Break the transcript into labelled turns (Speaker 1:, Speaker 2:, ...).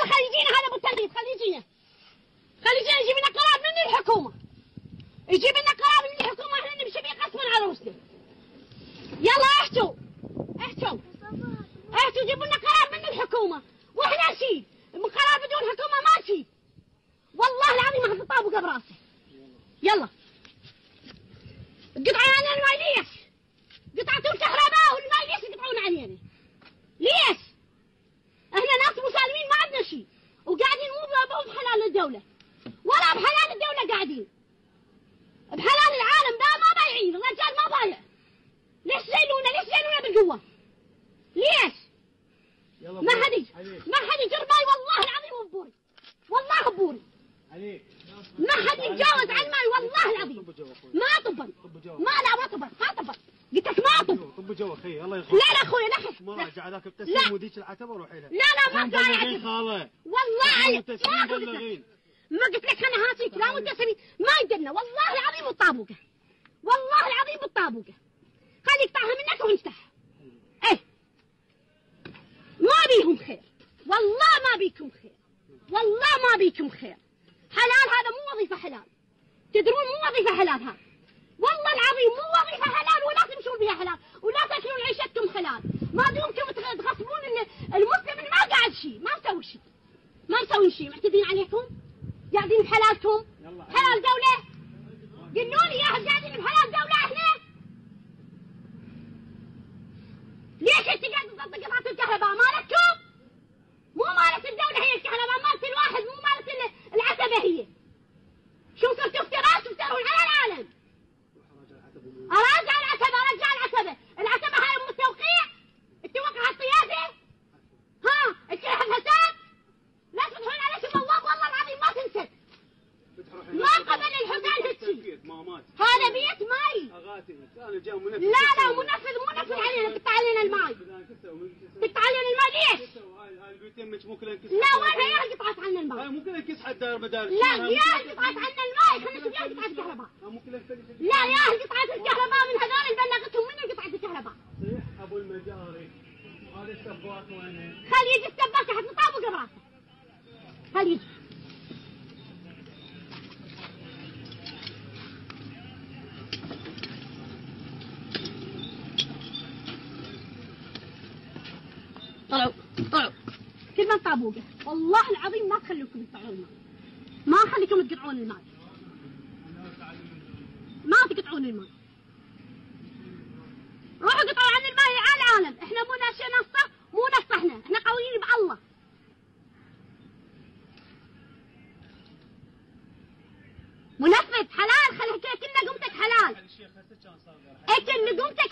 Speaker 1: خلي يجينا هذا ابو التنفيذ، خلي يجينا يجيب لنا قرار من الحكومه، يجيب لنا قرار من الحكومه، احنا نمشي بيه غصبا على روسنا. يلا احتوا جيبوا لنا قرار من الحكومه واحنا نشيل، قرار بدون حكومه ما نشيل. والله العظيم ما طابقه براسه. يلا قطعوا علينا الماي ليش؟ قطعتوا الكهرباء والماي ليش تقطعون علينا؟ ليش؟ احنا ناس مسالمين ما عندنا شيء، وقاعدين مو بحلال الدولة ولا بحلال الدولة، قاعدين بحلال العالم ده ما بايعين، الرجال ما بايع. ليش زينونا بالقوة؟ ليش؟ ما حد يجرباي والله العظيم ببوري، والله ببوري ما حد يتجاوز عن الماي والله العظيم. ما طبن ما طبن قلت لك ما
Speaker 2: طب جوا اخي الله يخليك.
Speaker 1: لا اخوي لا
Speaker 2: ما راجع ذاك بتسليم وديك العتبه وروحي لها.
Speaker 1: لا ما
Speaker 2: قاعد خاله
Speaker 1: والله ما قلت لك انا هاتيك لا متسمين ما يدرنا والله العظيم بالطابوقه، والله العظيم بالطابوقه. خلي يقطعها منك ونفتحها. ايه ما بيهم خير والله، ما بيكم خير والله، ما بيكم خير. حلال هذا مو وظيفه حلال، تدرون مو وظيفه حلال هذا والله العظيم، مو وظيفه حلال ولا تمشون بها حلال ولا تاكلون عيشتكم حلال. ما دمتم تغصبون المسلم اللي ما قاعد شيء، ما مسوي شيء، معتدين عليكم قاعدين بحلالكم. حلال دولة قلوا لي يا قاعدين بحلال دولة احنا. ليش انت قاعد تصدق قطعة الكهرباء مالتكم؟ مو مالت الدولة هي الكهرباء، مالت الواحد، مو مالت العتبة هي. شو صرتوا افتراء تفترون على العالم. ارجع العتبة هاي ام التوقيع، التوقع الطيافة. ها الشيخ الحساب لا تفتحون على اسم الله والله العظيم ما تنسد. ما قبل الحساب هالشي. هذا بيت ماي. لا منفذ علينا، تقطع علينا الماي. ليش؟ لا وين هي قطعت عنا الماي؟
Speaker 2: ممكن انكس حتى مدارس.
Speaker 1: لا يا قطعت عنا الماي، خلينا نشوف يا قطعت الكهرباء. لا يا قطعت الكهرباء من هذول اللي بلغتهم من قطعت الكهرباء.
Speaker 2: صيح ابو المجاري هذا السباك وينه؟
Speaker 1: خلي يجي السباك حط طابق براسه. خلي يجي. طلعوا كل ما طابوقه والله العظيم ما تخليكم تقطعون الماء، ما خليكم تقطعون الماء، ما تقطعون الماء. روحوا قطعوا عن الماء على العالم. احنا مو نصه، مو نصه، احنا قويين بالله. منفذ حلال، خلي كنا قمتك حلال. كنا قمتك